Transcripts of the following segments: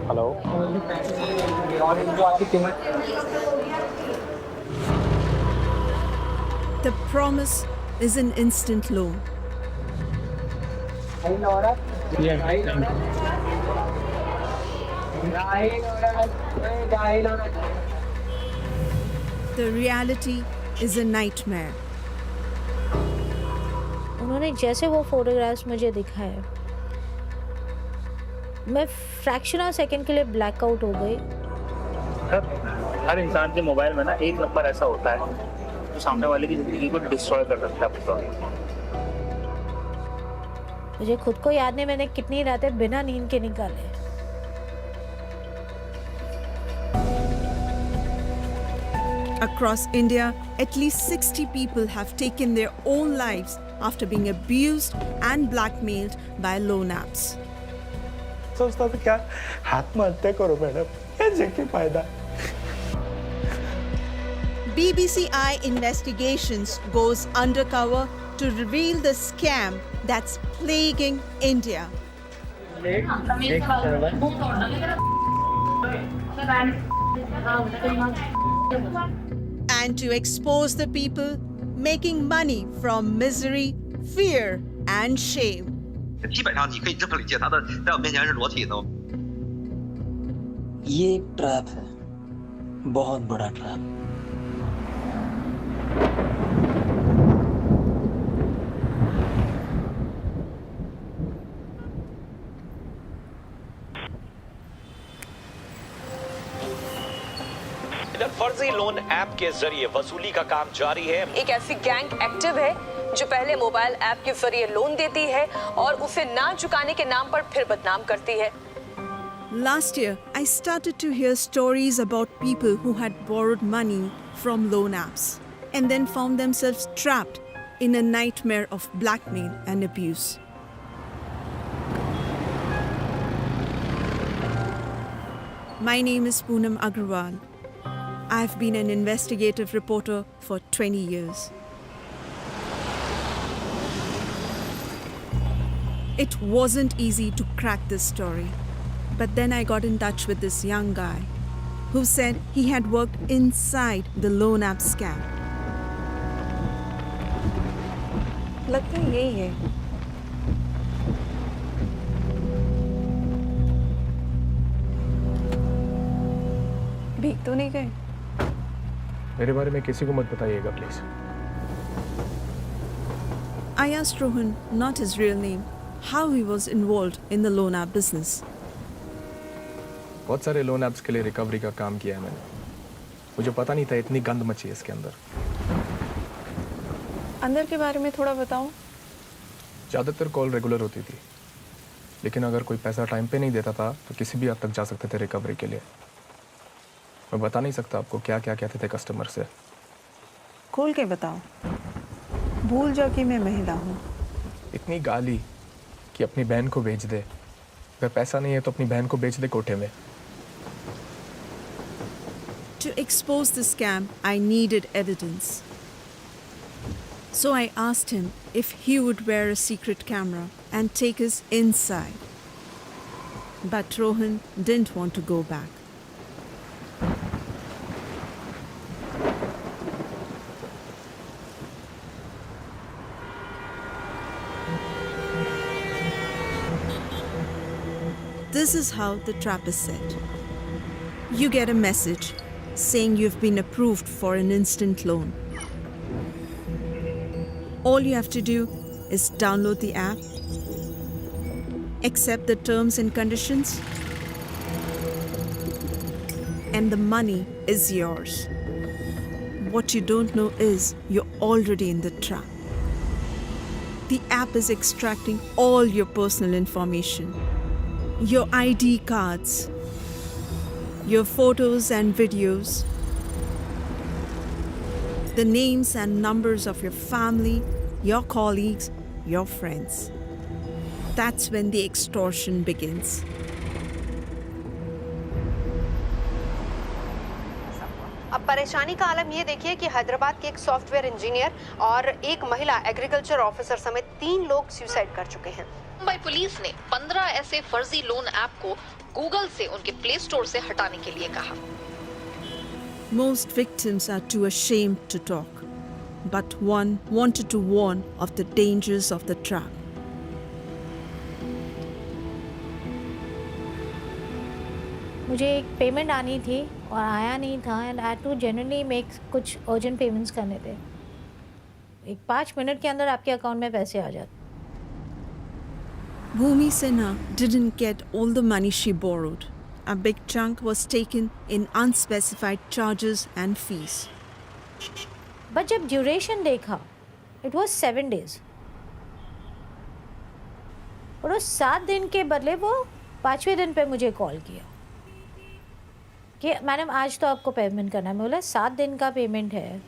Hello. The promise is an instant loan. The reality is a nightmare. उन्होंने जैसे वो photographs मुझे दिखाए, मैं फ्रैक्शन ऑफ सेकंड के लिए ब्लैकआउट हो गई। हर इंसान के मोबाइल में ना एक नंबर ऐसा होता है जो सामने वाले की जिंदगी को डिस्ट्रॉय कर सकता है पूरा। मुझे खुद को याद नहीं मैंने कितनी रातें बिना नींद के निकाले। Across India, at least 60 people have taken their own lives after being abused and blackmailed by loan apps. सोचता था क्या आत्महत्या करो मैडम, ऐसे क्या फायदा। BBCI Investigations goes undercover to reveal the scam that's plaguing India. And to expose the people making money from misery, fear, and shame. 基本上你可以这么理解，他的在我面前是裸体的。 ये एक ट्रैप है, बहुत बड़ा ट्रैप। फर्जी लोन ऐप के जरिए वसूली का काम जारी है। एक ऐसी गैंग एक्टिव है जो पहले मोबाइल ऐप के जरिए लोन देती है और उसे ना चुकाने के नाम पर फिर बदनाम करती है। Last year, I started to hear stories about people who had borrowed money from loan apps and then found themselves trapped in a nightmare of blackmail and abuse. My name is Poonam Agrawal. I've been an investigative reporter for 20 years. It wasn't easy to crack this story, but then I got in touch with this young guy who said he had worked inside the loan app scam. लगता है यही है। भीग तो नहीं गए? मेरे बारे में किसी को मत बताइएगा please. I asked Rohan, not his real name, how he was involved in the loan app business. बहुत सारे लोन ऐप्स के लिए रिकवरी का काम किया है मैंने। मुझे पता नहीं था इतनी गंद मची है इसके अंदर। अंदर के बारे में थोड़ा बताओ। ज़्यादातर कॉल रेगुलर होती थी, लेकिन अगर कोई पैसा टाइम पे नहीं देता था तो किसी भी हद तक जा सकते थे रिकवरी के लिए। मैं बता नहीं सकता आपको क्या क्या कहते थे कस्टमर से। खोल के बताओ। भूल जाओ कि मैं महिला हूँ। इतनी गाली कि अपनी बहन को बेच दे, अगर पैसा नहीं है तो अपनी बहन को बेच दे कोठे में। To expose the scam, I needed evidence. So I asked him if he would wear a secret camera and take us inside. But Rohan didn't want to go back. This is how the trap is set. You get a message saying you've been approved for an instant loan. All you have to do is download the app, accept the terms and conditions, and the money is yours. What you don't know is you're already in the trap. The app is extracting all your personal information. Your ID cards, your photos and videos, the names and numbers of your family, your colleagues, your friends. That's when the extortion begins. अब परेशानी का आलम ये देखिए कि हैदराबाद के एक software engineer और एक महिला एग्रीकल्चर ऑफिसर समेत 3 लोग सुसाइड कर चुके हैं। मुंबई पुलिस ने 15 ऐसे फर्जी लोन ऐप को गूगल से उनके प्ले स्टोर से हटाने के लिए कहा। Most victims are too ashamed to talk, but one wanted to warn of the dangers of the trap. मुझे एक पेमेंट आनी थी और आया नहीं था and I to generally make कुछ अर्जेंट पेमेंट्स करने थे। एक 5 मिनट के अंदर आपके अकाउंट में पैसे आ जाते। Bhumi Sinha didn't get all the money she borrowed. A big chunk was taken in unspecified charges and fees. But जब ड्यूरेशन देखा इट वॉज 7 days और उस 7 दिन के बदले वो 5वें दिन पे मुझे कॉल किया कि मैडम आज तो आपको पेमेंट करना है। मैं बोला 7 दिन का पेमेंट है।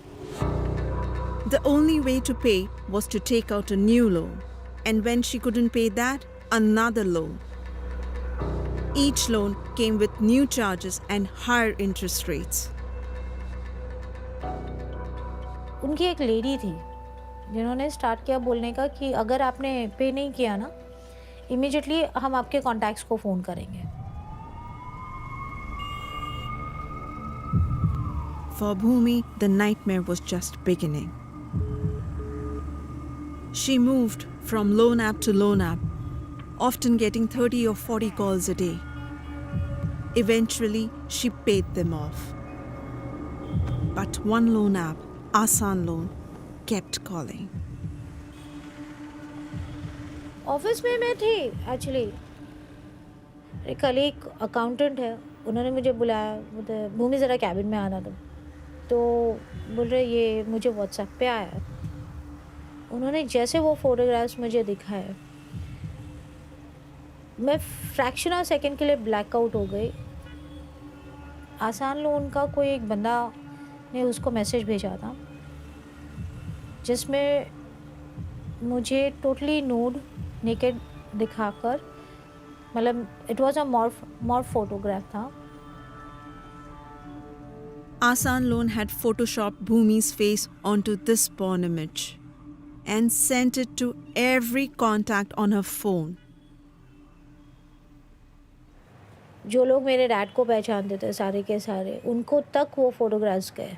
The only way to pay was to take out a new loan, and when she couldn't pay that, another loan. Each loan came with new charges and higher interest rates. उनकी एक lady थी जिन्होंने start किया बोलने का कि अगर आपने पे नहीं किया ना इमीडिएटली हम आपके कॉन्टैक्ट्स को फ़ोन करेंगे। For Bhumi, the nightmare was just beginning. She moved from loan app to loan app, often getting 30 or 40 calls a day. Eventually, she paid them off. But one loan app, Asan Loan, kept calling. Office में मैं थी actually. एक colleague accountant है, उन्होंने मुझे बुलाया, बोलते भूमि ज़रा कैबिन में आना तुम। तो बोल रहे ये मुझे व्हाट्सएप पे आया। उन्होंने जैसे वो फोटोग्राफ्स मुझे दिखाए मैं फ्रैक्शन ऑफ सेकंड के लिए ब्लैकआउट हो गई। आसान लोन का कोई एक बंदा ने उसको मैसेज भेजा था जिसमें मुझे टोटली नूड नेकेड दिखाकर, मतलब it was a morph photograph था। Asan Loan had photoshopped Bhumi's face onto this porn image and sent it to every contact on her phone. जो लोग मेरे डैड को पहचानते थे सारे के सारे, उनको तक वो फोटोग्राफ्स गए।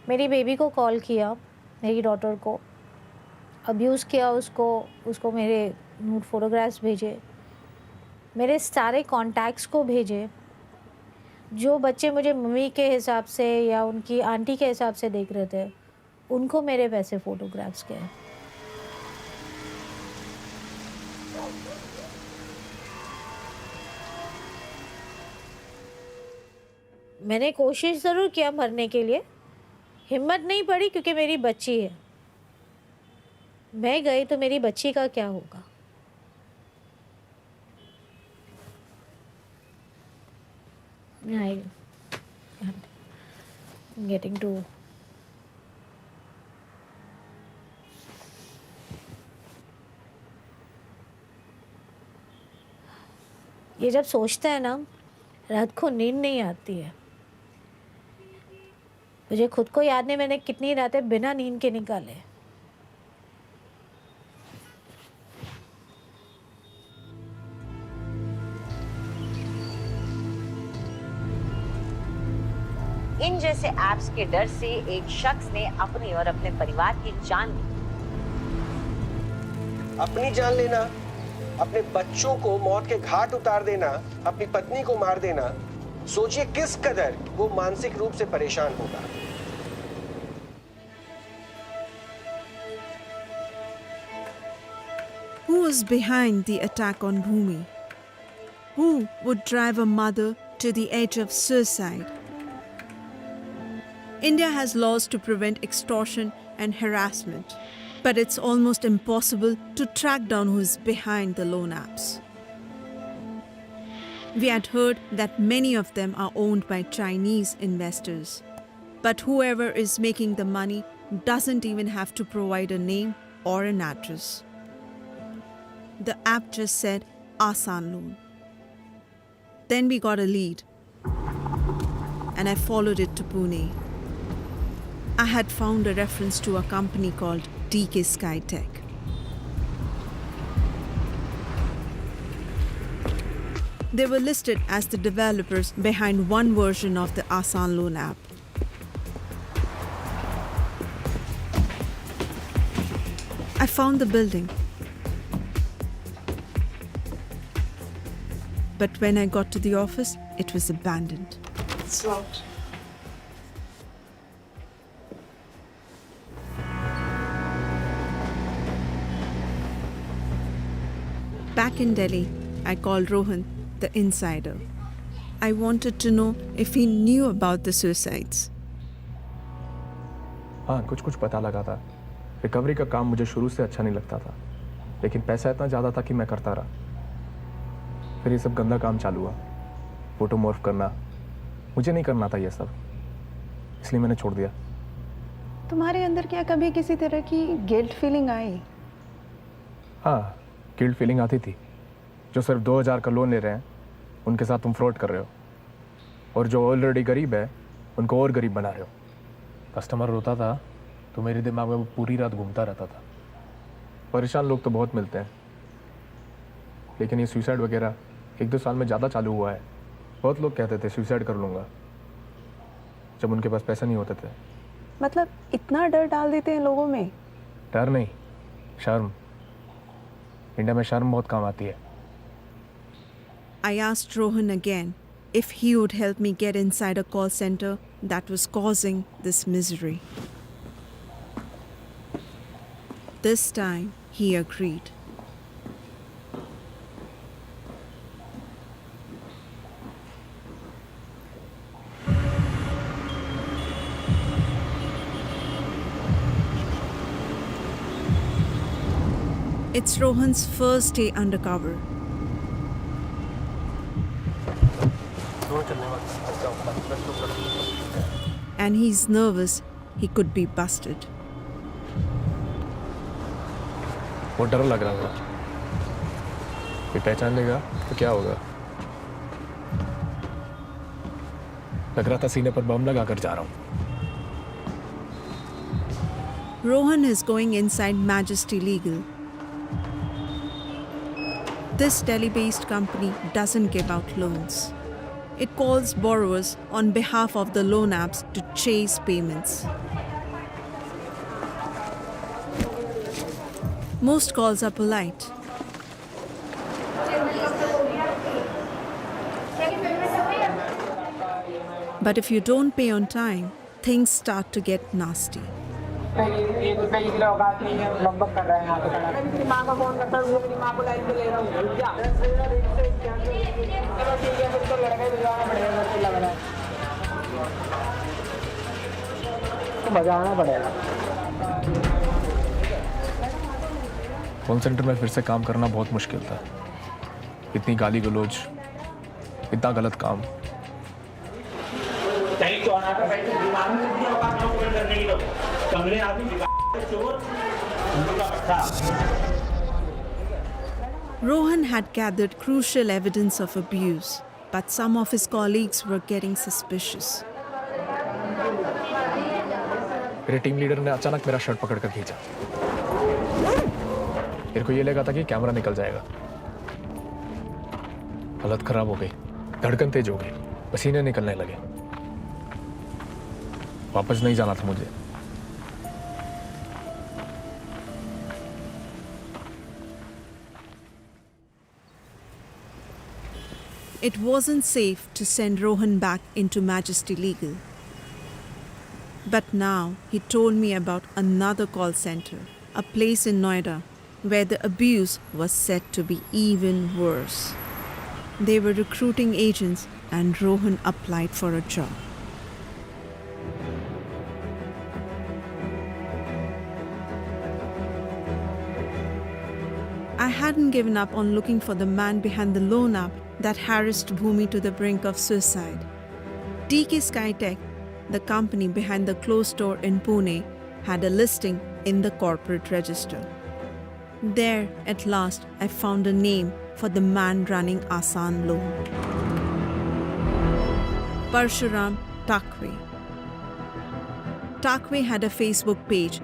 मेरी बेबी को कॉल किया, मेरी डॉटर को अब्यूज़ किया, उसको मेरे नूड फोटोग्राफ्स भेजे, मेरे सारे कॉन्टैक्ट्स को भेजे। जो बच्चे मुझे मम्मी के हिसाब से या उनकी आंटी के हिसाब से देख रहे थे उनको मेरे वैसे फ़ोटोग्राफ्स गए। मैंने कोशिश ज़रूर किया मरने के लिए, हिम्मत नहीं पड़ी क्योंकि मेरी बच्ची है। मैं गई तो मेरी बच्ची का क्या होगा। Getting to ये जब सोचते हैं ना रात को नींद नहीं आती है। मुझे खुद को याद नहीं मैंने कितनी रातें बिना नींद के निकाले। इन जैसे ऐप्स के डर से एक शख्स ने अपनी और अपने परिवार की जान ली। अपनी जान लेना, अपने बच्चों को मौत के घाट उतार देना, अपनी पत्नी को मार देना, सोचिए किस कदर वो मानसिक रूप से परेशान होगा। Who was behind the attack on Bhumi? Who would drive a mother to the edge of suicide? India has laws to prevent extortion and harassment, but it's almost impossible to track down who is behind the loan apps. We had heard that many of them are owned by Chinese investors, but whoever is making the money doesn't even have to provide a name or an address. The app just said Asan Loan. Then we got a lead, and I followed it to Pune. I had found a reference to a company called DK Sky Tech. They were listed as the developers behind one version of the Asan Loan app. I found the building. But when I got to the office, it was abandoned. It's locked. Back in Delhi, I called Rohan, the insider. I wanted to know if he knew about the suicides. हाँ, कुछ पता लगा था। Recovery का काम मुझे शुरू से अच्छा नहीं लगता था, लेकिन पैसा इतना ज़्यादा था कि मैं करता रहा। फिर ये सब गंदा काम चालू हुआ, फोटो मॉर्फ करना। मुझे नहीं करना था ये सब, इसलिए मैंने छोड़ दिया। तुम्हारे अंदर क्या कभी किसी तरह की गिल्ट फीलिंग आई? हाँ, गिल्ट फीलिंग आती थी। जो सिर्फ 2000 का लोन ले रहे हैं, उनके साथ तुम फ्रॉड कर रहे हो, और जो ऑलरेडी गरीब है उनको और गरीब बना रहे हो। कस्टमर रोता था तो मेरे दिमाग में वो पूरी रात घूमता रहता था। परेशान लोग तो बहुत मिलते हैं, लेकिन ये सुसाइड वगैरह 1-2 साल में ज़्यादा चालू हुआ है। बहुत लोग कहते थे सुसाइड कर लूँगा, जब उनके पास पैसे नहीं होते थे। मतलब इतना डर डाल देते हैं लोगों में? डर नहीं, शर्म। इंडिया में शर्म बहुत काम आती है। I asked Rohan again if he would help me get inside a call center that was causing this misery. This time, he agreed. It's Rohan's first day undercover. And he's nervous he could be busted. वो डर लग रहा था कि पहचान लेगा तो क्या होगा। लग रहा था सीने पर बम लगा कर जा रहा हूँ। Rohan is going inside Majesty Legal. This Delhi-based company doesn't give out loans. It calls borrowers on behalf of the loan apps to chase payments. Most calls are polite. But if you don't pay on time, things start to get nasty. Call centre में फिर से काम करना बहुत मुश्किल था। इतनी गाली गलौज, इतना गलत काम। Rohan had gathered crucial evidence of abuse, but some of his colleagues were getting suspicious. मेरे टीम लीडर ने अचानक मेरा शर्ट पकड़कर खींचा। मेरे को ये लगा था कि कैमरा निकल जाएगा। हालत खराब हो गई, धड़कन तेज हो गई, पसीने निकलने लगे। वापस नहीं जाना था मुझे। It wasn't safe to send Rohan back into Majesty Legal. But now he told me about another call center, a place in Noida where the abuse was said to be even worse. They were recruiting agents and Rohan applied for a job. I hadn't given up on looking for the man behind the loan app that harassed Bhumi to the brink of suicide. TK Skytech, the company behind the clothes store in Pune, had a listing in the corporate register. There, at last, I found a name for the man running Asan Loan. Parshuram Takwe. Takwe had a Facebook page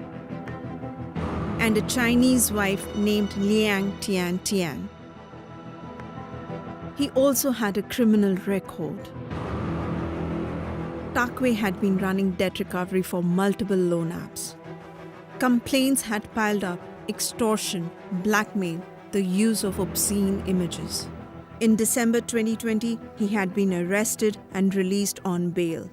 and a Chinese wife named Liang Tian Tian. He also had a criminal record. Takwe had been running debt recovery for multiple loan apps. Complaints had piled up: extortion, blackmail, the use of obscene images. In December 2020, he had been arrested and released on bail.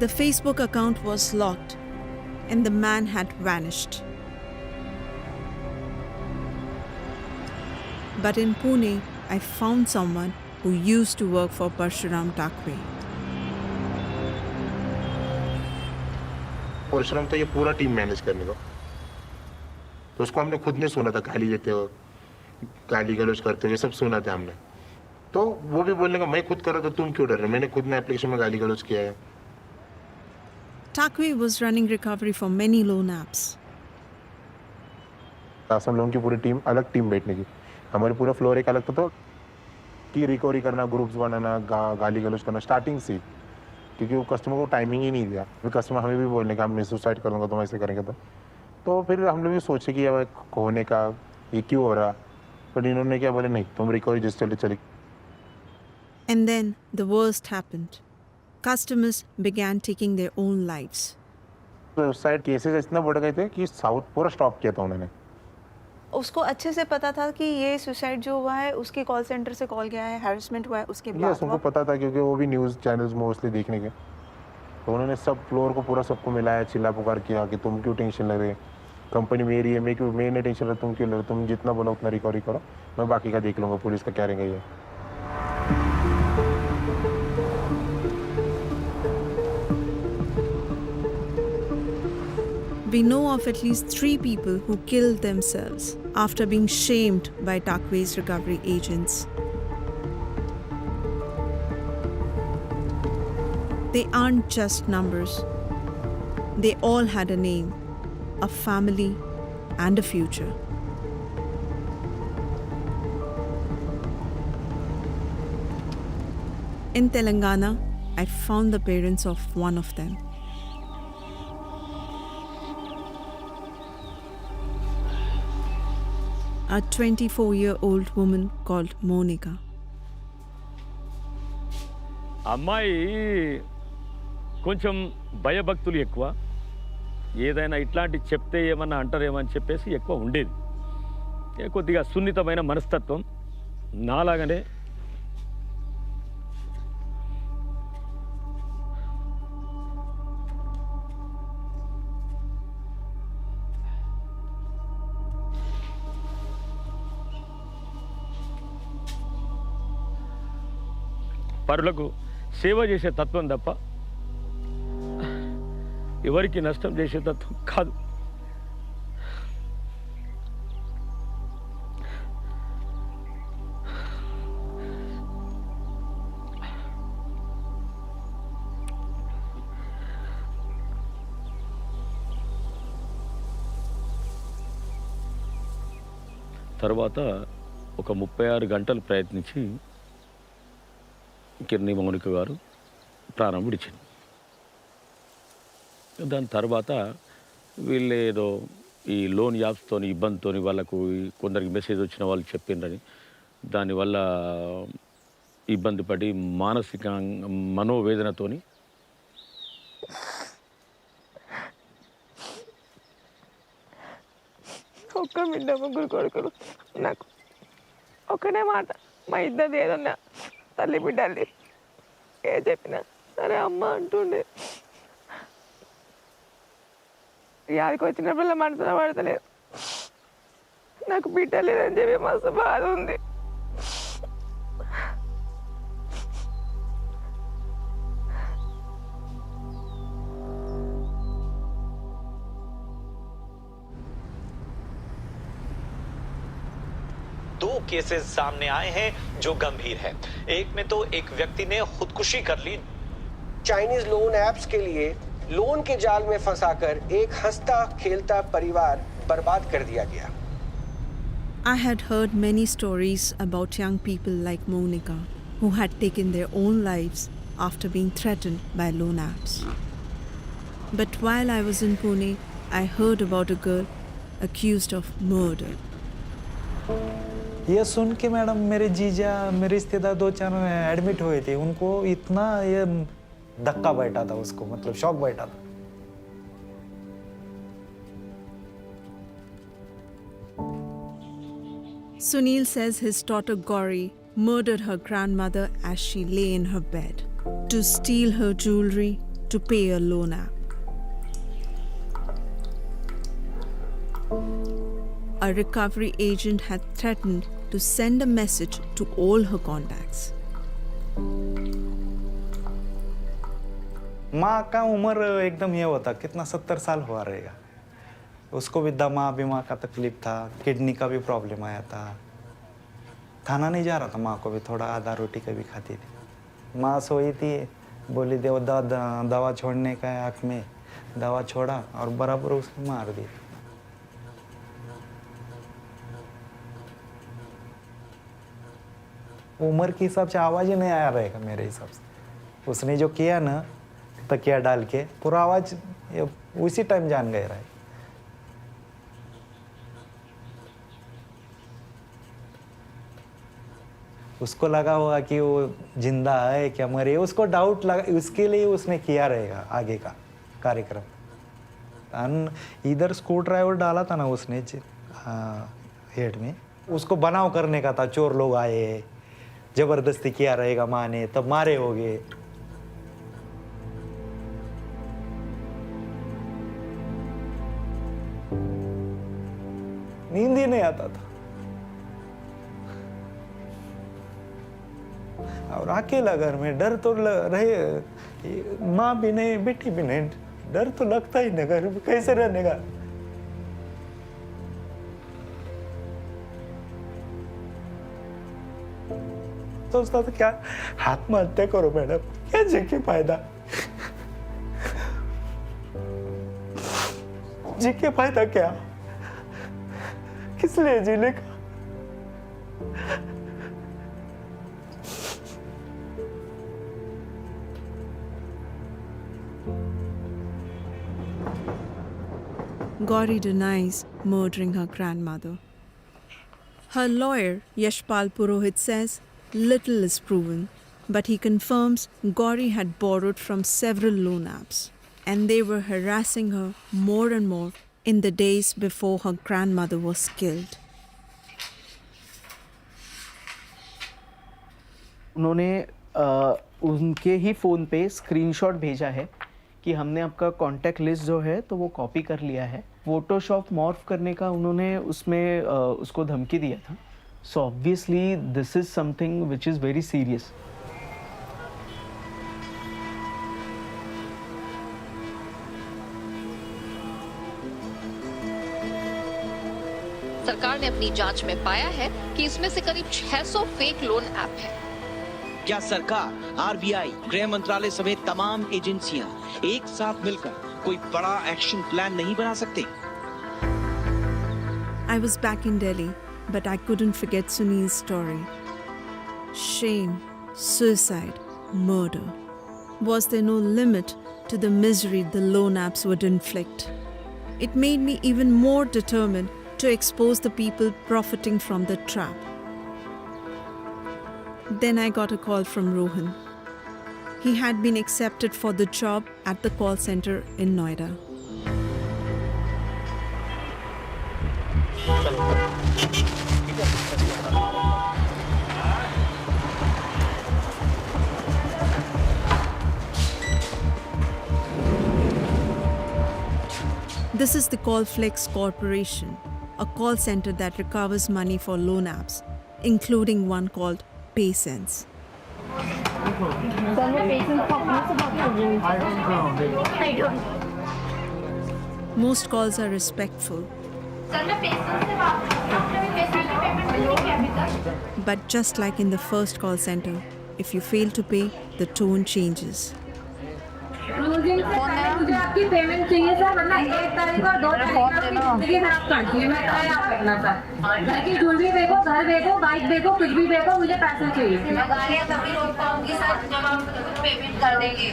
The Facebook account was locked, and the man had vanished. But in Pune, I found someone who used to work for Parshuram Takwe. Parshuram तो ये पूरा team manage करने को, तो उसको हमने खुद ने सुना था, गाली देते हो, गाली गलौज करते हो, ये सब सुना था हमने. तो वो भी बोलने का मैं खुद कर रहा था, तुम क्यों डर रहे? मैंने खुद ने एप्लीकेशन में गाली गलौज किया है. Takwe was running recovery for many loan apps. Assam loan की पूरी टीम अलग टीम बैठने की, हमारी पूरा फ्लोर एक अलग था, तो की रिकवरी करना, ग्रुप्स बनाना, गाली गलौज करना स्टार्टिंग से, क्योंकि वो कस्टमर को टाइमिंग ही नहीं दिया. फिर कस्टमर हमें भी बोलने का, मैं सुसाइड करूँगा, तुम ऐसे करेंगे तो फिर हम लोग भी सोचे कि अब होने का ये क्यों हो रहा, पर इन्होंने क्या बोले, नहीं तुम रिकवरी जिस चले. And then the worst happened. Customers began taking their own lives. Suicide cases इतना बढ़ गए थे कि साउथ पूरा स्टॉप किया था उन्होंने. उसको अच्छे से पता था कि ये सुसाइड जो हुआ है उसके कॉल सेंटर से कॉल गया है, हैरेसमेंट हुआ है, उसके बाद उनको पता था क्योंकि वो भी न्यूज़ चैनल्स मोस्टली देखने के, तो उन्होंने सब फ्लोर को पूरा सबको मिलाया, चिल्ला पुकार किया कि तुम क्यों टेंशन ले रहे, कंपनी मेरी है, मैं नहीं टेंशन ले, तुम क्यों ले रहे, तुम जितना बोलो उतना रिकवरी करो, मैं बाकी का देख लूँगा, पुलिस का क्या रहेगा ये. We know of at least 3 people who killed themselves after being shamed by Takwe's recovery agents. They aren't just numbers. They all had a name, a family, and a future. In Telangana, I found the parents of one of them. A 24-year-old woman called Monica. అమ్మాయి కొంచెం భయభక్తులు ఎక్కువ, ఏదైనా ఇట్లాంటి చెప్తే ఏమన్నా అంటారేమని చెప్పేసి ఎక్కువ ఉండేది. కొద్దిగా సున్నితమైన మనస్తత్వం, నాలాగానే. పరులకు సేవ చేసే తత్వం తప్ప ఎవరికి నష్టం చేసే తత్వం కాదు. తర్వాత ఒక 36 గంటలు ప్రయత్నించి కిర్ని మౌనిక గారు ప్రాణం విడిచింది. దాని తర్వాత వీళ్ళు ఏదో ఈ లోన్ యాప్స్తో ఇబ్బందితో వాళ్ళకు కొందరికి మెసేజ్ వచ్చిన వాళ్ళు చెప్పిండ్రని, దానివల్ల ఇబ్బంది పడి మానసిక మనోవేదనతో ఒక్క బిడ్డ, ముగ్గురు కొడుకులు. నాకు ఒక్కనే మాట, మా ఇద్దరిది ఏదన్నా తల్లి బిడ్డల్ని ఏ చెప్పినా సరే అమ్మ అంటుండే. యాదికి వచ్చినప్పుడు మనసులో పడతలేదు, నాకు బిడ్డ లేదని చెప్పి మస్తు బాధ ఉంది. दो केसेस सामने आए हैं जो गंभीर है. एक में तो एक व्यक्ति ने खुदकुशी कर ली. चाइनीज लोन एप्स के लिए लोन के जाल में फंसाकर एक हंसता खेलता परिवार बर्बाद कर दिया गया. I had heard many stories about young people like Monica who had taken their own lives after being threatened by loan apps. But while I was in Pune, I heard about a girl accused of murder. ये सुन के madam मेरे जीजा मेरे रिश्तेदार 2-4 admit हुए थे, उनको इतना ये धक्का बैठा था, उसको मतलब शॉक बैठा था। Sunil says his daughter Gauri murdered her grandmother as she lay in her bed to steal her jewelry to pay a loan app. A recovery agent had threatened to send a message to all her contacts. माँ का उम्र एकदम ये होता, कितना 70 साल हुआ रहेगा। उसको भी दमा बीमा का तकलीफ था, किडनी का भी प्रॉब्लम आया था। खाना नहीं जा रहा था, माँ को भी थोड़ा आधा रोटी कभी खाती थी। माँ सोई थी, बोली दे दवा छोड़ने का है आँख में, दवा छोड़ा और बराबर उसने मार दी। उम्र के हिसाब से आवाज ही नहीं आया रहेगा मेरे हिसाब से। उसने जो किया ना तकिया डाल के, पूरा आवाज उसी टाइम जान गया रहा है। उसको लगा होगा कि वो जिंदा है क्या मरे, उसको डाउट लगा, उसके लिए उसने किया रहेगा आगे का कार्यक्रम। इधर स्क्रू ड्राइवर डाला था ना उसने हेड में, उसको बनाव करने का था। चोर लोग आए, जबरदस्ती किया रहेगा माँ ने, तब मारे होगे। नींद ही नहीं आता था और अकेला घर में डर तो रहे, माँ भी नहीं बेटी भी नहीं, डर तो लगता ही नहीं, घर में कैसे रहने का। सोचता था क्या आत्महत्या करो मैडम, क्या जी के फायदा, जी के फायदा क्या, किस लिए जीने का। Gauri denies murdering her grandmother. Her lawyer, Yashpal Purohit, says little is proven, but he confirms Gauri had borrowed from several loan apps, and they were harassing her more and more in the days before her grandmother was killed. उन्होंने उनके ही phone पे screenshot भेजा है कि हमने आपका contact list जो है तो वो कॉपी कर लिया है। फोटोशॉप मॉर्फ करने का उन्होंने उसमें उसको धमकी दिया था। So obviously this is something which is very serious. सरकार ने अपनी जांच में पाया है कि इसमें से करीब 600 फेक लोन ऐप है। क्या सरकार, आरबीआई, गृह मंत्रालय समेत तमाम एजेंसियां एक साथ मिलकर कोई बड़ा एक्शन प्लान नहीं बना सकते? I was back in Delhi, but I couldn't forget Sunil's story. Shame, suicide, murder. Was there no limit to the misery the loan apps would inflict? It made me even more determined to expose the people profiting from the trap. Then I got a call from Rohan. He had been accepted for the job at the call center in Noida. This is the Callflex Corporation, a call center that recovers money for loan apps, including one called PaySense. Most calls are respectful. But just like in the first call center, if you fail to pay, the tone changes. आपकी payment चाहिए sir, वरना 1 तारीख और 2 तारीख आपकी जिंदगी खराब कर दी है। मैं क्या करना सर? घर की ज्वेलरी बेचो, घर बेचो, बाइक बेचो, कुछ भी बेचो, मुझे पैसे चाहिए। मैं गाड़ियाँ तभी रोक पाऊंगी सर जब आप पेमेंट कर देंगे।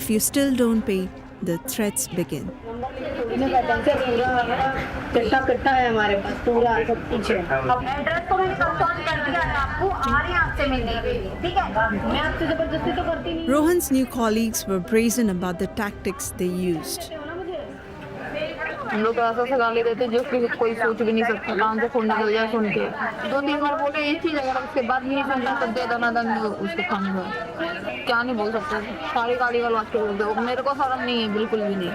If you still don't pay, the threats begin. कितना कितना है हमारे पास पूरा सब कुछ है। अब एड्रेस तो मैंने कंफर्म कर दिया है आपको, आ रहे हैं आपसे मिलने के लिए, ठीक है? मैं आपसे जबरदस्ती तो करती नहीं। Rohan's new colleagues were brazen about the tactics they used. हम लोग ऐसा से गाली देते जो कि कोई सोच भी नहीं सकता, कान से खून निकल जाए सुन के। 2-3 बार बोले ये चीज़, अगर उसके बाद भी नहीं सुनना तो दे दनादन उसको खाने का। क्या नहीं बोल सकते, सारी गाली गलौज के बोलते हो। मेरे को शर्म नहीं है, बिल्कुल भी नहीं।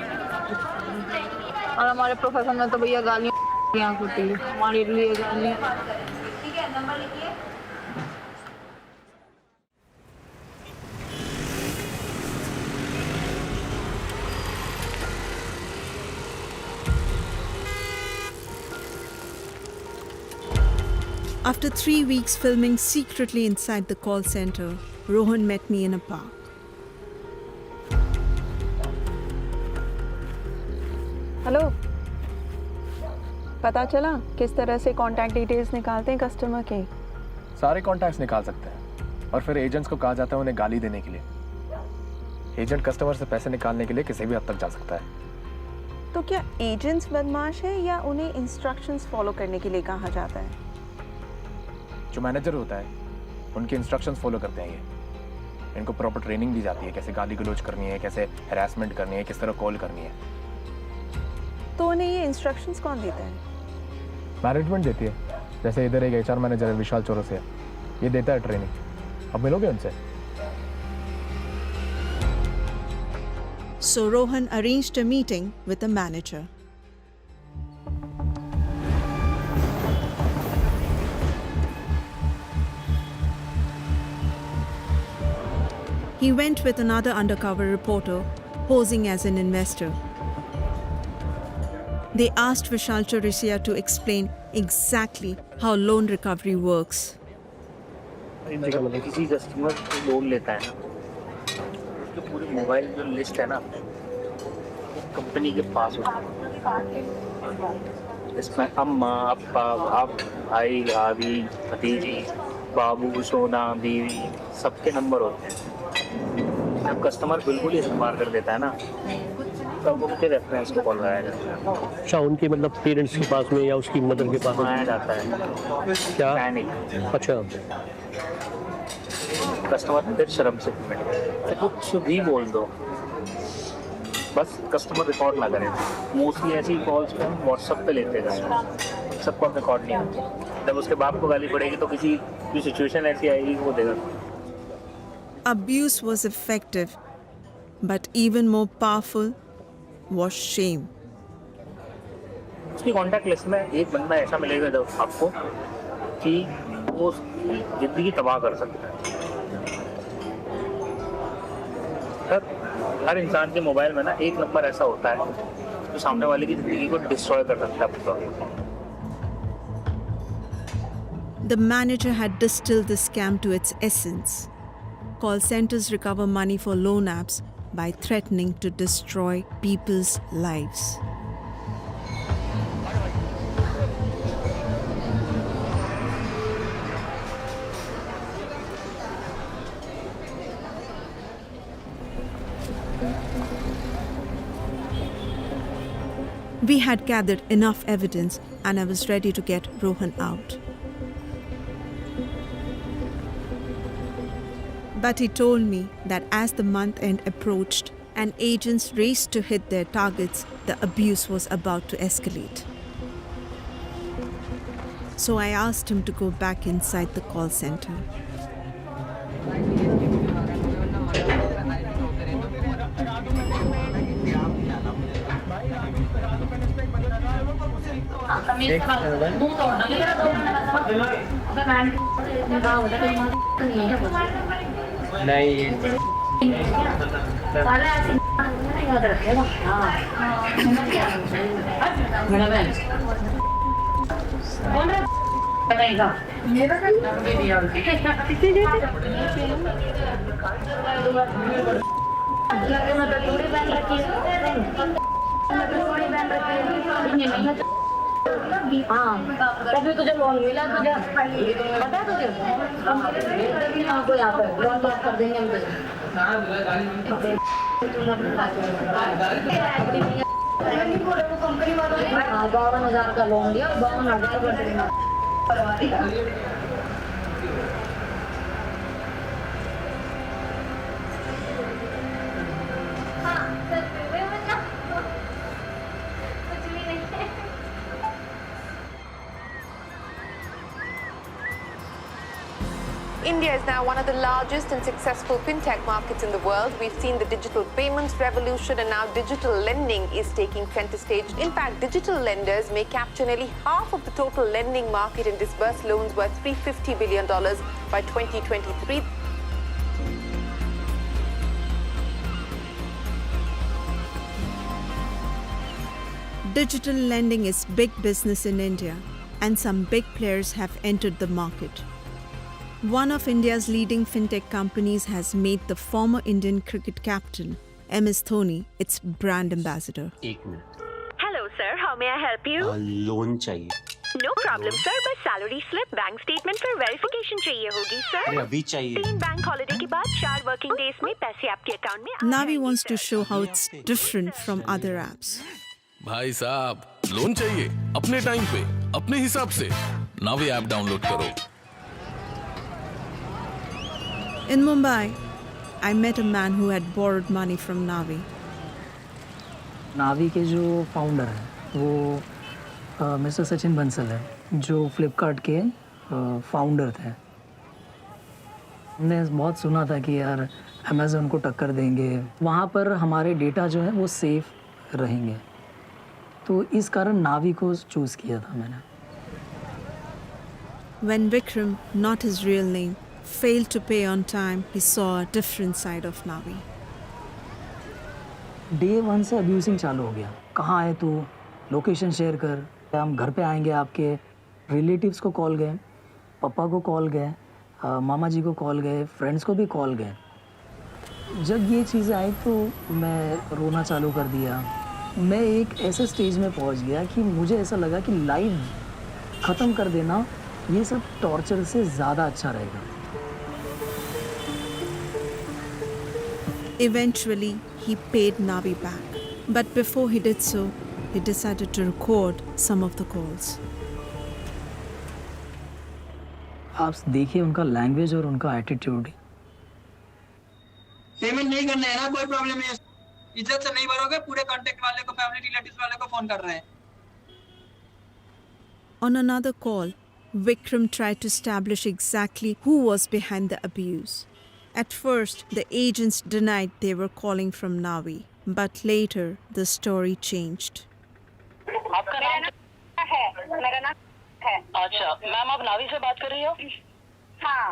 और हमारे प्रोफेशन में तो भैया गालियाँ होती है, हमारे लिए गालियाँ। ठीक है, नंबर लिखिए। After 3 weeks filming secretly inside the call center, Rohan met me in a park. Hello, पता चला किस तरह से कॉन्टैक्ट डिटेल्स निकालते हैं कस्टमर के? सारे कॉन्टैक्ट्स निकाल सकते हैं और फिर एजेंट्स को कहा जाता है उन्हें गाली देने के लिए। एजेंट कस्टमर से पैसे निकालने के लिए किसी भी हद तक जा सकता है। तो क्या एजेंट्स बदमाश है या उन्हें इंस्ट्रक्शंस फॉलो करने के लिए कहा जाता है? जो मैनेजर होता है उनके इंस्ट्रक्शंस फॉलो करते हैं ये। इनको प्रॉपर ट्रेनिंग दी जाती है, कैसे गाली गलौज करनी है, कैसे हैरेसमेंट करनी है, किस तरह कॉल करनी है। तो उन्हें ये इंस्ट्रक्शंस कौन देता है? मैनेजमेंट देती है। जैसे इधर एक HR मैनेजर है विशाल चौरसिया, ये देता है ट्रेनिंग। अब मिलोगे उनसे? So Rohan arranged a meeting with the manager. He went with another undercover reporter, posing as an investor. They asked Vishal Chaurasia to explain exactly how loan recovery works. किसी customer को loan लेता है ना, तो पूरी mobile जो list है ना कंपनी के पास होती है। इसमें अम्मा, अप्पा, आप, भाई, भाभी, भतीजी, बाबू, सोना, बीवी, सबके नंबर होते हैं। जब कस्टमर बिल्कुल ही इस्तेमाल कर देता है ना, तब उनके रेफरेंस को कॉल लगाया जाता है। अच्छा, उनके मतलब पेरेंट्स के पास में या उसकी मदर के पास आया जाता है क्या? पैनिक। अच्छा, कस्टमर फिर शर्म से पेमेंट, कुछ भी बोल दो, बस कस्टमर रिकॉर्ड ना करें। मोस्टली ऐसी कॉल्स पे हम व्हाट्सएप पे लेते हैं कस्टमर, सबको रिकॉर्ड नहीं होती। जब उसके बाप को गाली पड़ेगी तो किसी भी सिचुएशन ऐसी आएगी वो देगा। Abuse was effective, but even more powerful was shame. उसकी कॉन्टैक्ट लिस्ट में एक बंदा ऐसा मिलेगा जब आपको कि वो जिंदगी तबाह कर सकता है। हर इंसान के मोबाइल में ना एक नंबर ऐसा होता है जो सामने वाले की जिंदगी को डिस्ट्रॉय कर सकता है पूरा। The manager had distilled the scam to its essence. Call centers recover money for loan apps by threatening to destroy people's lives. We had gathered enough evidence and I was ready to get Rohan out. But he told me that as the month end approached and agents raced to hit their targets, the abuse was about to escalate. So I asked him to go back inside the call center. तभी तुझे loan मिला, तुझे पता है तुझे? तभी आपको यहाँ पे लोन पास कर देंगे हम तुझे। 52,000 का लोन लिया, 52,000 का देना करवा दिया। India is now one of the largest and successful fintech markets in the world. We've seen the digital payments revolution, and now digital lending is taking center stage. In fact, digital lenders may capture nearly half of the total lending market and disburse loans worth $350 billion by 2023. Digital lending is big business in India, and some big players have entered the market. One of India's leading fintech companies has made the former Indian cricket captain, MS Dhoni, its brand ambassador. एक minute Hello sir, how may I help you? Loan चाहिए No problem sir, बस salary slip, bank statement for verification चाहिए होगी sir. अरे अभी चाहिए 3 bank holiday के बाद 4 वर्किंग डेज में पैसे आपके अकाउंट में आ Navi wants to show how it's different from other apps. भाई साहब लोन चाहिए अपने टाइम पे अपने हिसाब से नावी ऐप डाउनलोड करो। In Mumbai, I met a man who had borrowed money from Navi. नावी के जो फाउंडर हैं वो मिस्टर सचिन बंसल है, जो फ्लिपकार्ट के फाउंडर थे। हमने बहुत सुना था कि यार अमेज़न को टक्कर देंगे, वहाँ पर हमारे डेटा जो है वो सेफ रहेंगे, तो इस कारण नावी को चूज़ किया था मैंने। When Vikram, not his real name, failed to pay on time, he saw a different side of Navi. Day 1 से अब्यूसिंग चालू हो गया। कहाँ है तू, लोकेशन शेयर कर, हम घर पे आएंगे। आपके रिलेटिव्स को कॉल गए, पापा को कॉल गए, मामा जी को कॉल गए, फ्रेंड्स को भी कॉल गए। जब ये चीज़ें आई तो मैं रोना चालू कर दिया। मैं एक ऐसे स्टेज में पहुंच गया कि मुझे ऐसा लगा कि लाइफ ख़त्म कर देना ये सब टॉर्चर से ज़्यादा अच्छा रहेगा। Eventually, he paid Navi back. But before he did so, he decided to record some of the calls. आप देखिए उनका लैंग्वेज और उनका एटीट्यूड। पेमेंट नहीं करना है ना, कोई प्रॉब्लम नहीं है। इज्जत से नहीं भरोगे, पूरे कांटेक्ट वाले को, फैमिली रिलेटिव्स वाले को फोन कर रहे हैं। On another call, Vikram tried to establish exactly who was behind the abuse. At first, the agents denied they were calling from Navi, but later the story changed. आपका नाम है? मेरा नाम है। अच्छा, मैम आप नावी से बात कर रही हो? हाँ।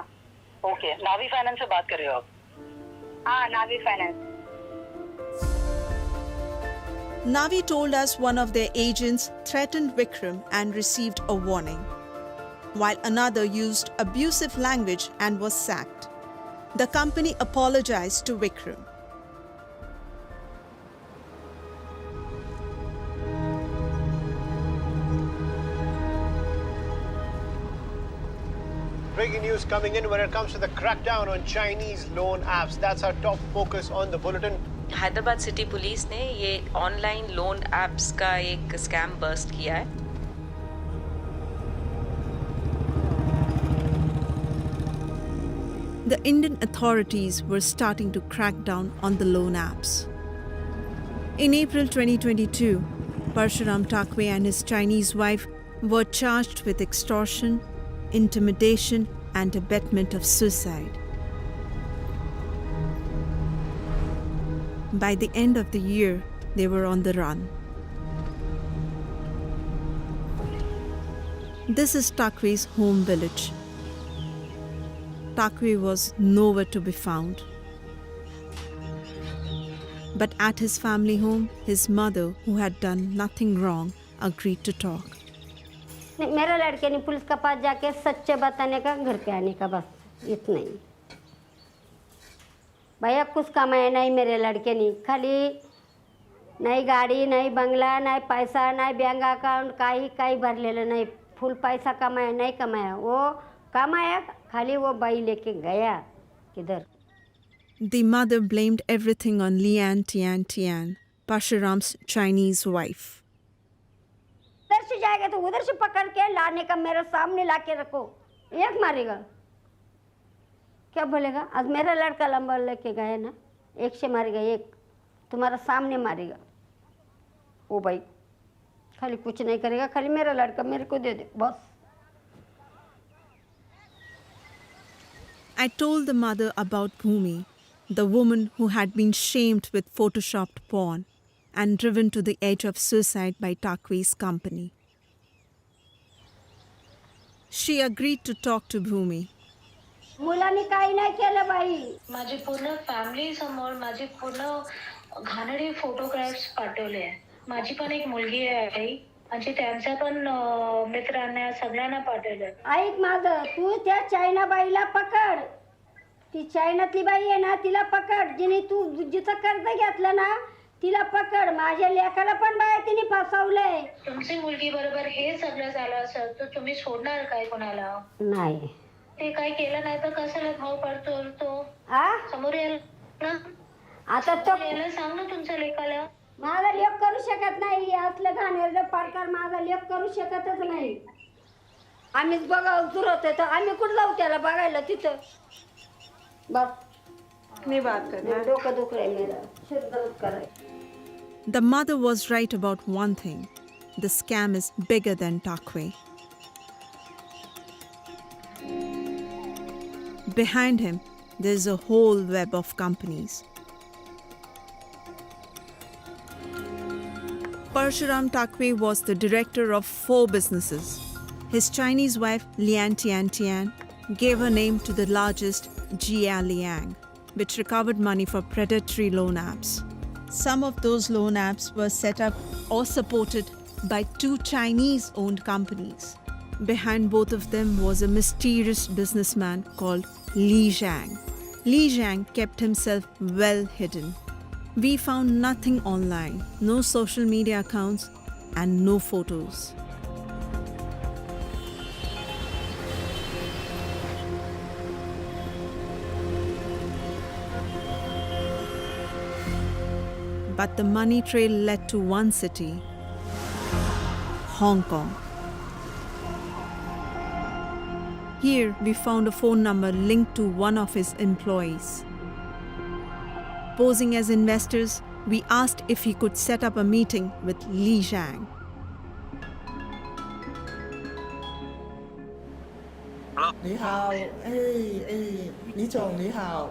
ओके, नावी फाइनेंस से बात कर रही हो आप? हाँ, नावी finance. Navi told us one of their agents threatened Vikram and received a warning, while another used abusive language and was sacked. The company apologized to Vikram. Breaking news coming in when it comes to the crackdown on Chinese loan apps. That's our top focus on the bulletin. Hyderabad city police ने ये online loan apps का एक scam bast किया है। The Indian authorities were starting to crack down on the loan apps. In April 2022, Parshuram Takwe and his Chinese wife were charged with extortion, intimidation, and abetment of suicide. By the end of the year, they were on the run. This is Takwe's home village. Takwe was nowhere to be found. But at his family home, his mother, who had done nothing wrong, agreed to talk. मेरे लड़के ने police के पास जाके सच्चे बताने का, घर पे आने का, बस इतना ही। भैया कुछ कमाया नहीं मेरे लड़के ने, खाली नहीं गाड़ी, नहीं बंगला, नहीं पैसा, नहीं बैंक अकाउंट, कहीं भर ले नहीं, फुल पैसा कमाया नहीं कमाया, वो कमाया खाली वो बाई लेके गया किधर। The mother blamed everything on Lian Tian Tian, Parshuram's Chinese wife. जाएगा तो उधर से पकड़ के लाने का मेरे सामने ला के रखो, एक मारेगा क्या बोलेगा? आज मेरा लड़का लंबा लेके गए ना, एक से मारेगा, एक तुम्हारा सामने मारेगा। ओ भाई खाली कुछ नहीं करेगा, खाली मेरा लड़का मेरे को दे दे बस। I told the mother about Bhumi, the woman who had been shamed with photoshopped porn and driven to the edge of suicide by Takwe's company. She agreed to talk to Bhumi. मुलांनी काही नाही केलं by. माझी पूर्ण family समोर माझे पूर्ण घाणेरडे फोटोग्राफ्स पाठवले. माझी पण एक मुलगी आहे आई, आणि त्यांच्या पण मित्रांना सगळ्यांना पाठवलं. ऐक माझं, तू त्या चायना बाईला पकड. ती चायनातली बाई आहे ना, तिला पकड. जिने तू जिचं कर्ज घेतलं ना, तिला पकड. माझ्या लेकाला पण बाई तिने फसवलंय. तुमची मुलगी बरोबर हे सगळं झालं असेल तर तुम्ही सोडणार काय कोणाला? नाही. ते काय केलं नाही तर कशाला भाव पडतो तो? समोर येईल ना. आता तो यायला सांग ना तुमच्या लेकाला. माझा लेख करू शकत नाही, असलं घाणेरडं प्रकार माझा लेख करू शकतच नाही. आम्हीच बघावं दुरत तर आम्ही कुठं जाऊ त्याला बघायला तिथं? बस नहीं बात करना. डोकं दुखलंय मेरा, शुद्धच करायचं. The mother was right about one thing. The scam is bigger than Takwe. Behind him, there's a whole web of companies. Parshuram Takwe was the director of 4 businesses. His Chinese wife, Lian Tian, gave her name to the largest, Jia Liang, which recovered money for predatory loan apps. Some of those loan apps were set up or supported by 2 Chinese-owned companies. Behind both of them was a mysterious businessman called Li Zhang. Li Zhang kept himself well hidden. We found nothing online, no social media accounts, and no photos. But the money trail led to one city, Hong Kong. Here we found a phone number linked to one of his employees. Posing as investors, we asked if he could set up a meeting with Li Zhang. Hello. 你好，李总你好。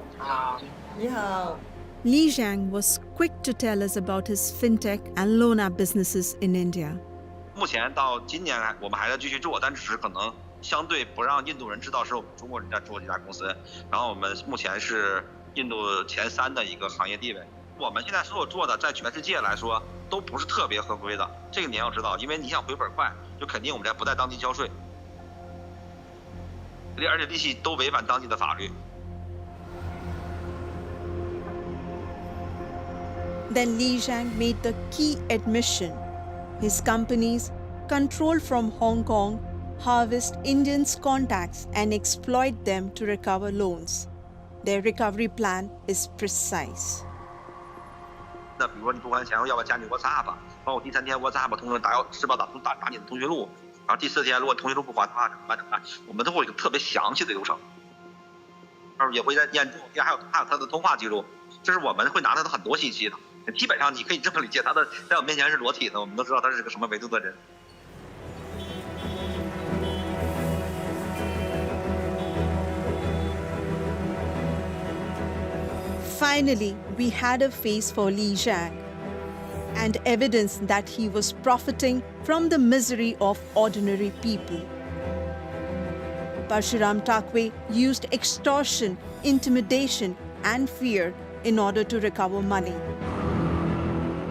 你好。 Li Zhang was quick to tell us about his fintech and loan app businesses in India. 目前到今年我们还在继续做，但只是可能相对不让印度人知道是我们中国人在做这家公司。然后我们目前是印度前3的一个行业地位。我们现在所有做的，在全世界来说都不是特别合规的。这个你要知道，因为你想回本快，就肯定我们不在当地交税，而且利息都违反当地的法律。 Then Li Zhang made the key admission. His companies, controlled from Hong Kong, harvest Indians' contacts and exploit them to recover loans. Their recovery plan is precise. 那比如说你不还钱，要不要加你 WhatsApp？ 包括第3天 WhatsApp 通知施暴打你的通讯录，然后第4天如果通讯录不还的话怎么办？我们都会有一个特别详细的流程，也会在验证，还有他的通话记录，这是我们会拿他的很多信息的。 基本上你可以这么理解，他在我面前是裸体的，我们都知道他是个什么维度的人。Finally, we had a face for Li Zhang and evidence that he was profiting from the misery of ordinary people. Parshuram Takwe used extortion, intimidation, and fear in order to recover money.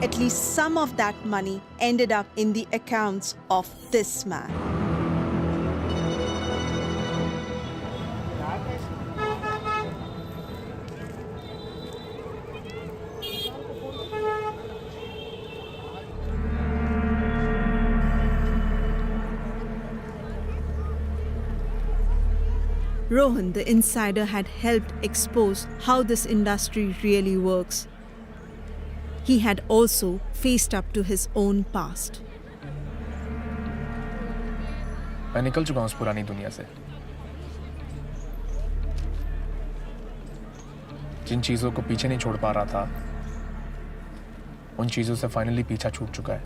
At least some of that money ended up in the accounts of this man. Rohan, the insider, had helped expose how this industry really works. He had also faced up to his own past. मैं निकल चुका हूँ उस पुरानी दुनिया से। जिन चीज़ों को पीछे नहीं छोड़ पा रहा था, उन चीज़ों से फाइनली पीछा छूट चुका है।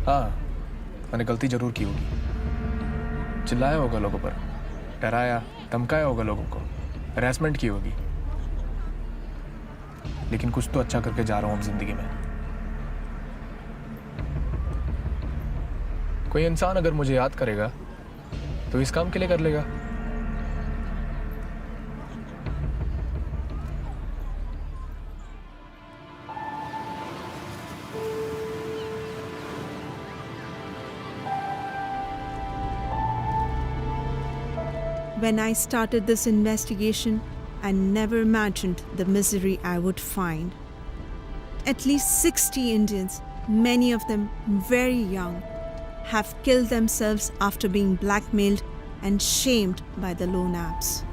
हाँ, मैंने गलती जरूर की होगी। चिल्लाया होगा लोगों पर, डराया धमकाया होगा लोगों को, हैरेसमेंट की होगी, लेकिन कुछ तो अच्छा करके जा रहा हूँ अब जिंदगी में। कोई इंसान अगर मुझे याद करेगा तो इस काम के लिए कर लेगा। When I started this investigation, I never imagined the misery I would find. At least 60 Indians, many of them very young, have killed themselves after being blackmailed and shamed by the loan apps.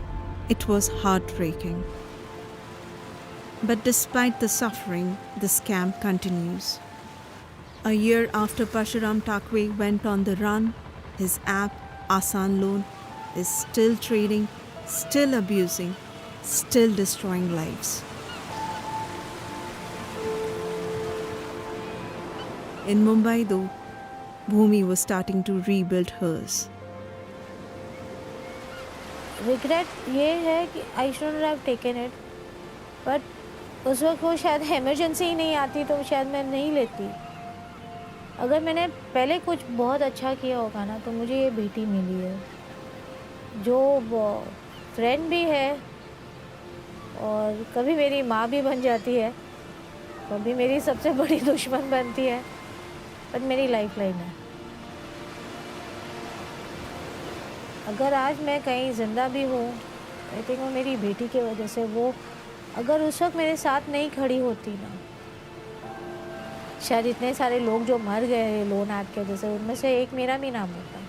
It was heartbreaking. But despite the suffering, the scam continues. A year after Pashuram Takwe went on the run, his app, Asan Loan, is still trading, still abusing, still destroying lives. In Mumbai, though, Bhumi was starting to rebuild hers. Regret ये है कि I shouldn't have taken it, but उस वक्त वो शायद emergency ही नहीं आती तो शायद मैं नहीं लेती। अगर मैंने पहले कुछ बहुत अच्छा किया होगा ना तो मुझे ये बेटी मिली है, जो फ्रेंड भी है और कभी मेरी माँ भी बन जाती है, कभी मेरी सबसे बड़ी दुश्मन बनती है, पर मेरी लाइफ लाइन है। अगर आज मैं कहीं ज़िंदा भी हूँ, आई थिंक वो मेरी बेटी की वजह से। वो अगर उस वक्त मेरे साथ नहीं खड़ी होती ना, शायद इतने सारे लोग जो मर गए लोन ऐप के वजह से, उनमें से एक मेरा भी नाम होता।